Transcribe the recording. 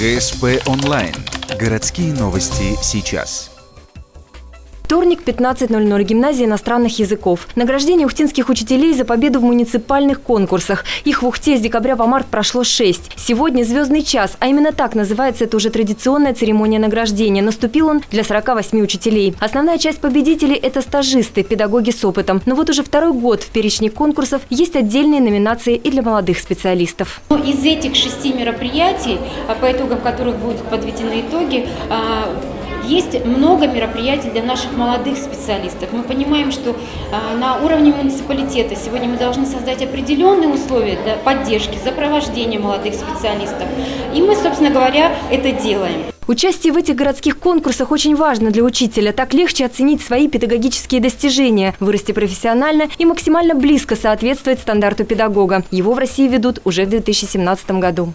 ГСП онлайн. Городские новости сейчас. Вторник, 15:00. Гимназия иностранных языков. Награждение ухтинских учителей за победу в муниципальных конкурсах. Их в Ухте с декабря по март прошло 6. Сегодня «Звездный час», а именно так называется эта уже традиционная церемония награждения. Наступил он для 48 учителей. Основная часть победителей – это стажисты, педагоги с опытом. Но вот уже второй год в перечне конкурсов есть отдельные номинации и для молодых специалистов. Из этих 6 мероприятий, по итогам которых будут подведены итоги, есть много мероприятий для наших молодых специалистов. Мы понимаем, что на уровне муниципалитета сегодня мы должны создать определенные условия для поддержки, сопровождения молодых специалистов. И мы, собственно говоря, это делаем. Участие в этих городских конкурсах очень важно для учителя. Так легче оценить свои педагогические достижения, вырасти профессионально и максимально близко соответствовать стандарту педагога. Его в России ведут уже в 2017 году.